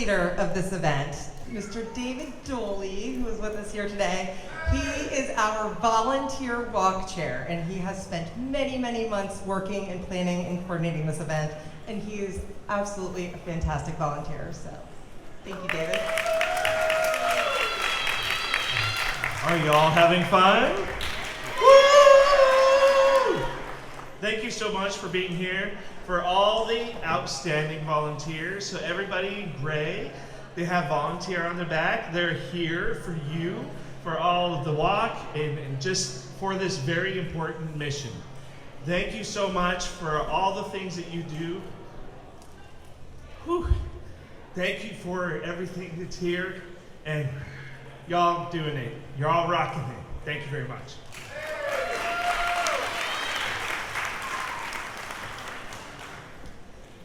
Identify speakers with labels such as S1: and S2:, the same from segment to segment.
S1: leader of this event, Mr. David Doley, who is with us here today. He is our volunteer walk chair, and he has spent many, many months working and planning and coordinating this event, and he is absolutely a fantastic volunteer. So, thank you, David.
S2: Are y'all having fun? Woo! Thank you so much for being here, for all the outstanding volunteers. So everybody gray, they have volunteer on their back. They're here for you, for all of the walk, and just for this very important mission. Thank you so much for all the things that you do. Whew. Thank you for everything that's here, and y'all doing it. You're all rocking it. Thank you very much.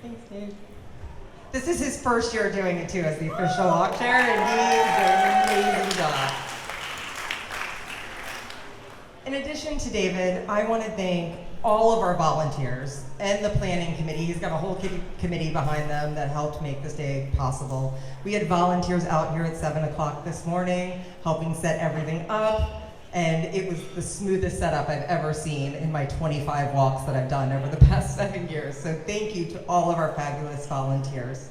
S1: Thanks, Dave. This is his first year doing it too as the official walk chair, and he's doing an amazing job. In addition to David, I want to thank all of our volunteers and the planning committee. He's got a whole committee behind them that helped make this day possible. We had volunteers out here at 7 o'clock this morning helping set everything up, and it was the smoothest setup I've ever seen in my 25 walks that I've done over the past 7 years. So thank you to all of our fabulous volunteers.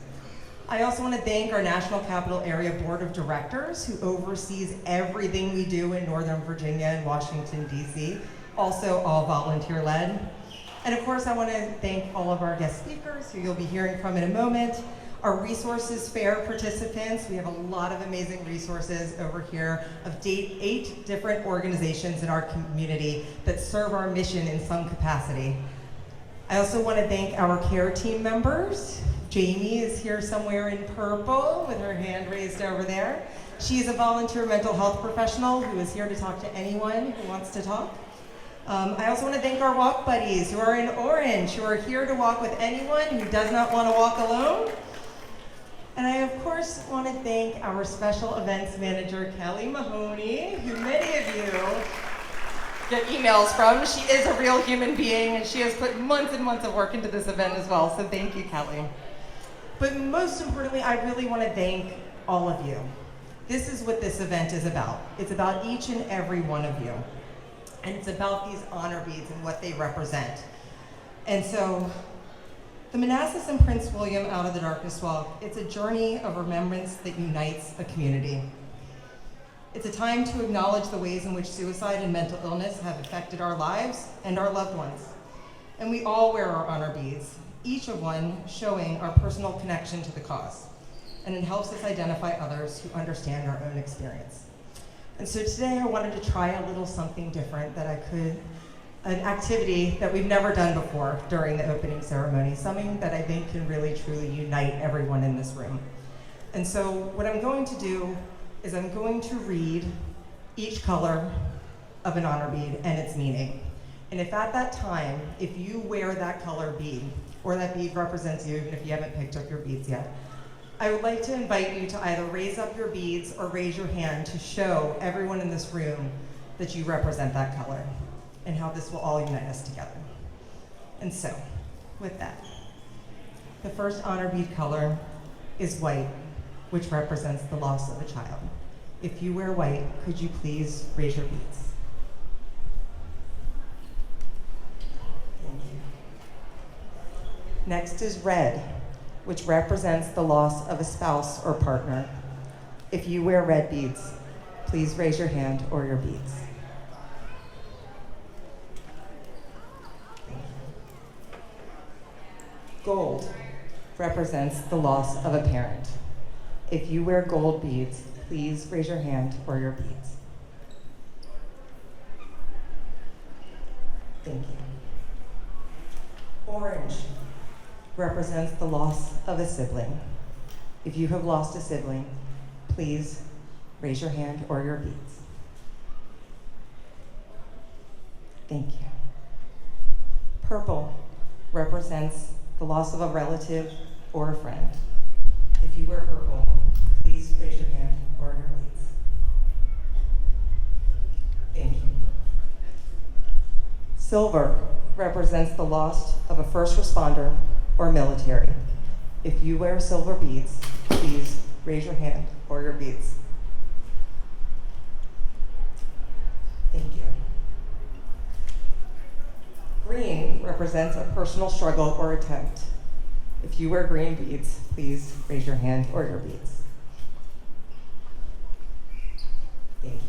S1: I also want to thank our National Capital Area Board of Directors, who oversees everything we do in Northern Virginia and Washington, D.C., also all volunteer-led. And of course, I want to thank all of our guest speakers, who you'll be hearing from in a moment, our Resources Fair participants. We have a lot of amazing resources over here of 8 different organizations in our community that serve our mission in some capacity. I also want to thank our care team members. Jamie is here somewhere in purple with her hand raised over there. She is a volunteer mental health professional who is here to talk to anyone who wants to talk. I also want to thank our walk buddies who are in orange, who are here to walk with anyone who does not want to walk alone. And I, of course, want to thank our special events manager, Kelly Mahoney, who many of you get emails from. She is a real human being, and she has put months and months of work into this event as well, so thank you, Kelly. But most importantly, I really want to thank all of you. This is what this event is about. It's about each and every one of you. And it's about these honor beads and what they represent. And so, the Manassas and Prince William Out of the Darkness Walk, it's a journey of remembrance that unites a community. It's a time to acknowledge the ways in which suicide and mental illness have affected our lives and our loved ones. And we all wear our honor beads, each of one showing our personal connection to the cause. And it helps us identify others who understand our own experience. And so today I wanted to try a little something different an activity that we've never done before during the opening ceremony, something that I think can really truly unite everyone in this room. And so what I'm going to do is I'm going to read each color of an honor bead and its meaning. And if at that time, if you wear that color bead, or that bead represents you, even if you haven't picked up your beads yet, I would like to invite you to either raise up your beads or raise your hand to show everyone in this room that you represent that color and how this will all unite us together. And so, with that, the first honor bead color is white, which represents the loss of a child. If you wear white, could you please raise your beads? Thank you. Next is red, which represents the loss of a spouse or partner. If you wear red beads, please raise your hand or your beads. Gold represents the loss of a parent. If you wear gold beads, please raise your hand or your beads. Thank you. Orange represents the loss of a sibling. If you have lost a sibling, please raise your hand or your beads. Thank you. Purple represents the loss of a relative or a friend. If you wear purple, please raise your hand or your beads. Thank you. Silver represents the loss of a first responder or military. If you wear silver beads, please raise your hand or your beads. Thank you. Green represents a personal struggle or attempt. If you wear green beads, please raise your hand or your beads. Thank you.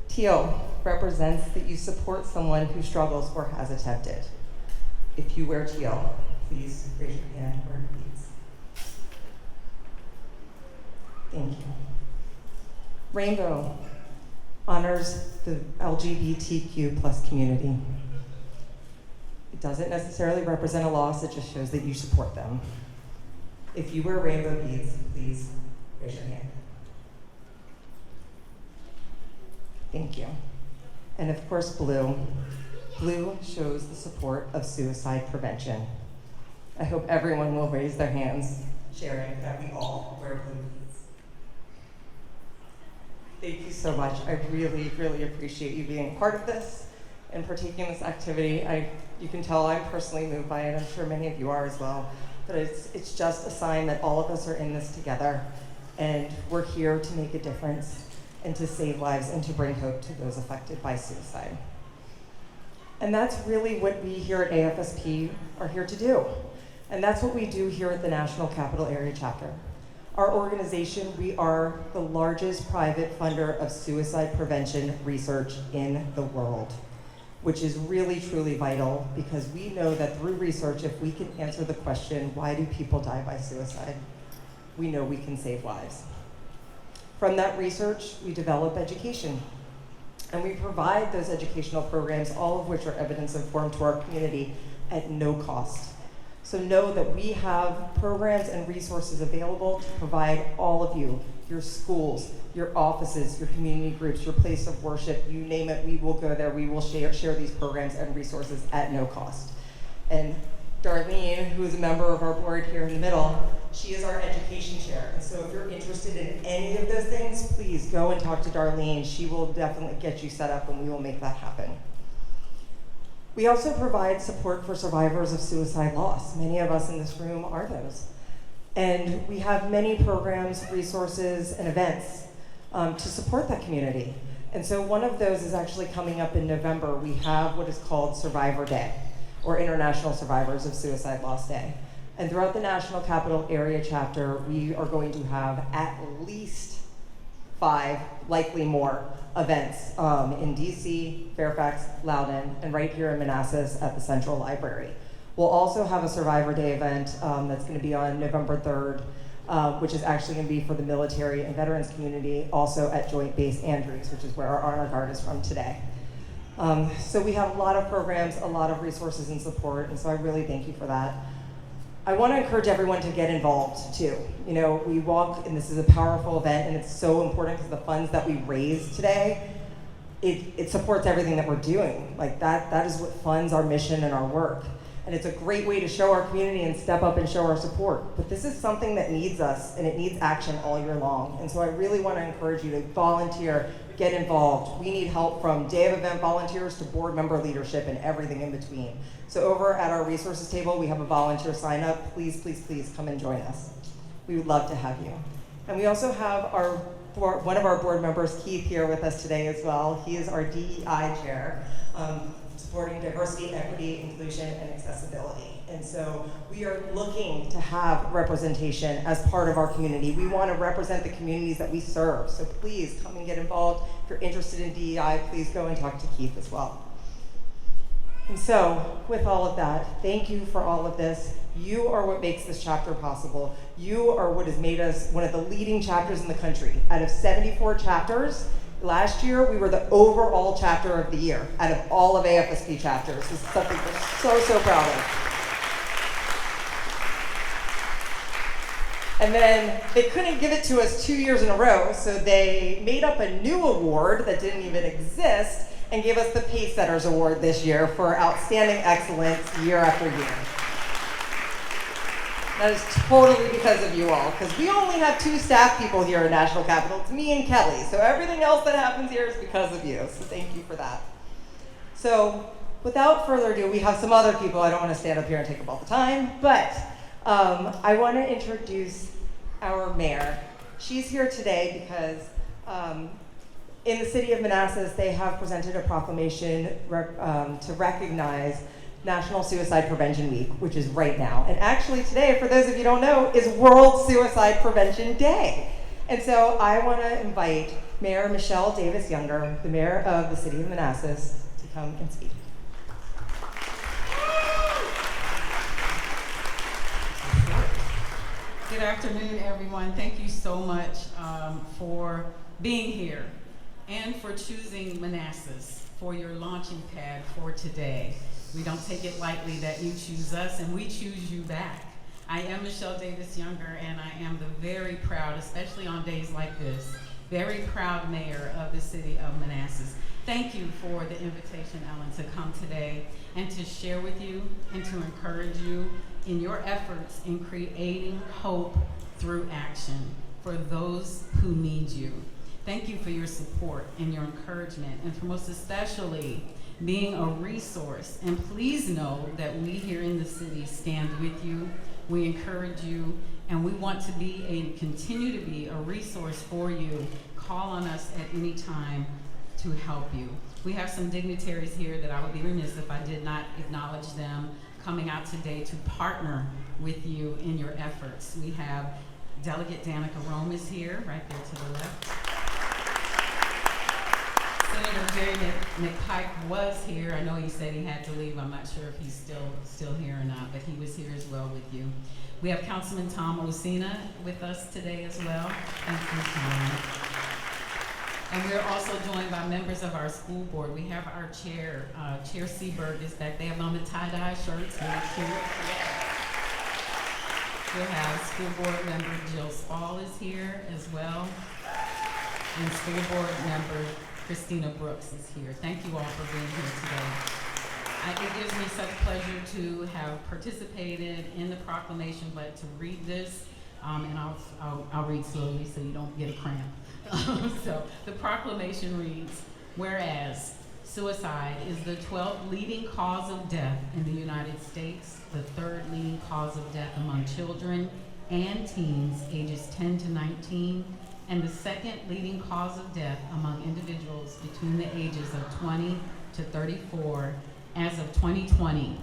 S1: Teal represents that you support someone who struggles or has attempted. If you wear teal, please raise your hand or your beads. Thank you. Rainbow honors the LGBTQ plus community. It doesn't necessarily represent a loss, it just shows that you support them. If you wear rainbow beads, please raise your hand. Thank you. And of course, blue. Blue shows the support of suicide prevention. I hope everyone will raise their hands, sharing that we all wear blue beads. Thank you so much. I really, really appreciate you being part of this and partaking in this activity. You can tell I'm personally moved by it. I'm sure many of you are as well. But it's just a sign that all of us are in this together, and we're here to make a difference and to save lives and to bring hope to those affected by suicide. And that's really what we here at AFSP are here to do. And that's what we do here at the National Capital Area Chapter. Our organization, we are the largest private funder of suicide prevention research in the world, which is really, truly vital, because we know that through research, if we can answer the question, why do people die by suicide? We know we can save lives. From that research, we develop education, and we provide those educational programs, all of which are evidence-informed to our community at no cost. So know that we have programs and resources available to provide all of you, your schools, your offices, your community groups, your place of worship, you name it, we will go there. We will share these programs and resources at no cost. And Darlene, who is a member of our board here in the middle, she is our education chair. And so if you're interested in any of those things, please go and talk to Darlene. She will definitely get you set up, and we will make that happen. We also provide support for survivors of suicide loss. Many of us in this room are those. And we have many programs, resources, and events to support that community. And so one of those is actually coming up in November. We have what is called Survivor Day, or International Survivors of Suicide Loss Day. And throughout the National Capital Area Chapter, we are going to have at least 5, likely more, events in DC, Fairfax, Loudoun, and right here in Manassas at the Central Library. We'll also have a Survivor Day event that's going to be on November 3rd, which is actually going to be for the military and veterans community, also at Joint Base Andrews, which is where our Honor Guard is from today. So we have a lot of programs, a lot of resources and support, and so I really thank you for that. I want to encourage everyone to get involved too. You know, we walk, and this is a powerful event, and it's so important because the funds that we raise today, it supports everything that we're doing. Like that is what funds our mission and our work. And it's a great way to show our community and step up and show our support. But this is something that needs us, and it needs action all year long. And so I really want to encourage you to volunteer, get involved. We need help from day of event volunteers to board member leadership and everything in between. So over at our resources table, we have a volunteer sign up. Please, please, please come and join us. We would love to have you. And we also have one of our board members, Keith, here with us today as well. He is our DEI chair, supporting diversity, equity, inclusion, and accessibility. And so we are looking to have representation as part of our community. We want to represent the communities that we serve. So please come and get involved. If you're interested in DEI, please go and talk to Keith as well. And so, with all of that, thank you for all of this. You are what makes this chapter possible. You are what has made us one of the leading chapters in the country. Out of 74 chapters, last year we were the overall chapter of the year out of all of AFSP chapters. This is something we're so proud of. And then they couldn't give it to us 2 years in a row, so they made up a new award that didn't even exist and gave us the Pace Setters Award this year for outstanding excellence year after year. That is totally because of you all, because we only have 2 staff people here at National Capital. It's me and Kelly, so everything else that happens here is because of you, so thank you for that. So without further ado, we have some other people. I don't want to stand up here and take up all the time, but I want to introduce our mayor. She's here today because in the city of Manassas, they have presented a proclamation to recognize National Suicide Prevention Week, which is right now. And actually today, for those of you who don't know, is World Suicide Prevention Day. And so I want to invite Mayor Michelle Davis Younger, the mayor of the city of Manassas, to come and speak.
S3: Good afternoon, everyone. Thank you so much for being here and for choosing Manassas for your launching pad for today. We don't take it lightly that you choose us, and we choose you back. I am Michelle Davis Younger, and I am the very proud, especially on days like this, very proud mayor of the city of Manassas. Thank you for the invitation, Ellen, to come today and to share with you and to encourage you in your efforts in creating hope through action for those who need you. Thank you for your support and your encouragement, and for most especially being a resource. And please know that we here in the city stand with you, we encourage you, and we want to be and continue to be a resource for you. Call on us at any time to help you. We have some dignitaries here that I would be remiss if I did not acknowledge them coming out today to partner with you in your efforts. We have Delegate Danica Rome is here, right there to the left. Senator Jerry McPike was here. I know he said he had to leave. I'm not sure if he's still here or not, but he was here as well with you. We have Councilman Tom Osina with us today as well. Thank you, Tom. And we're also joined by members of our school board. We have our chair, Chair Seberg is back. They have on the tie-dye shirts, really cute. We'll have school board member Jill Spall is here as well. And school board member Christina Brooks is here. Thank you all for being here today. It gives me such pleasure to have participated in the proclamation, but to read this, and I'll read slowly so you don't get a cramp. So the proclamation reads, whereas suicide is the 12th leading cause of death in the United States, the third leading cause of death among children and teens ages 10 to 19, and the second leading cause of death among individuals between the ages of 20 to 34 as of 2020.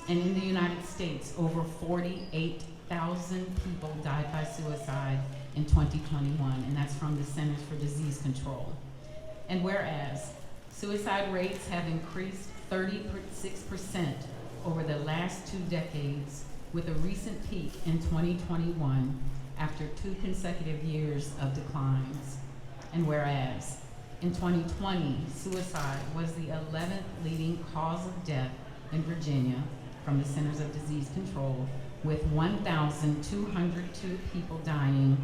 S3: And in the United States, over 48,000 people died by suicide in 2021, and that's from the Centers for Disease Control. And whereas suicide rates have increased 36% over the last 2 decades, with a recent peak in 2021 after 2 consecutive years of declines. And whereas in 2020, suicide was the 11th leading cause of death in Virginia from the Centers of Disease Control, with 1,202 people dying.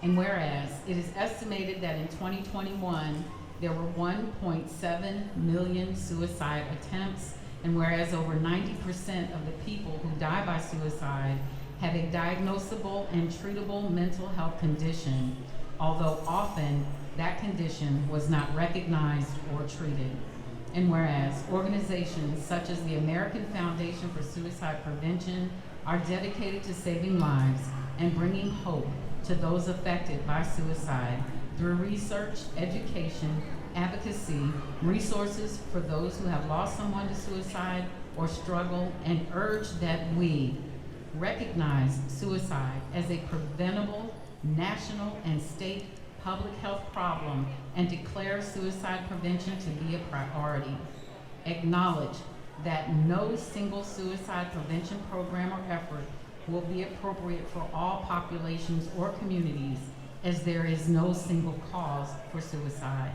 S3: And whereas it is estimated that in 2021, there were 1.7 million suicide attempts, and whereas over 90% of the people who die by suicide have a diagnosable and treatable mental health condition, although often that condition was not recognized or treated. And whereas organizations such as the American Foundation for Suicide Prevention are dedicated to saving lives and bringing hope to those affected by suicide through research, education, advocacy, resources for those who have lost someone to suicide or struggle, and urge that we recognize suicide as a preventable national and state public health problem and declare suicide prevention to be a priority. Acknowledge that no single suicide prevention program or effort will be appropriate for all populations or communities, as there is no single cause for suicide.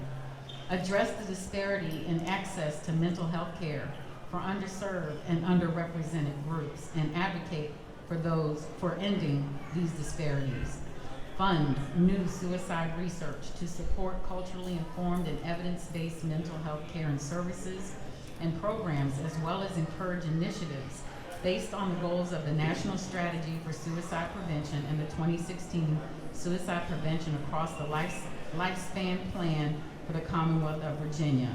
S3: Address the disparity in access to mental health care for underserved and underrepresented groups, and advocate for ending these disparities. Fund new suicide research to support culturally informed and evidence-based mental health care and services and programs, as well as encourage initiatives based on the goals of the National Strategy for Suicide Prevention and the 2016 Suicide Prevention Across the Lifespan Plan for the Commonwealth of Virginia.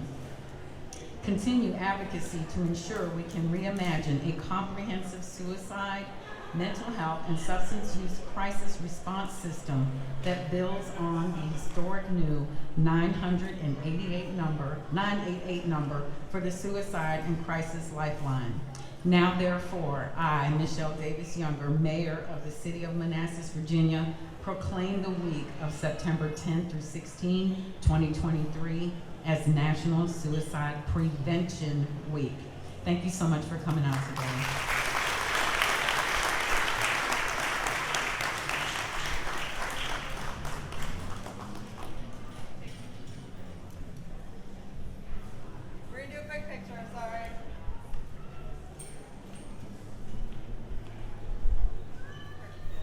S3: Continue advocacy to ensure we can reimagine a comprehensive suicide mental health and substance use crisis response system that builds on the historic new 988 number for the Suicide and Crisis Lifeline. Now therefore, I, Michelle Davis Younger, Mayor of the City of Manassas, Virginia, proclaim the week of September 10 through 16, 2023 as National Suicide Prevention Week. Thank you so much for coming out today.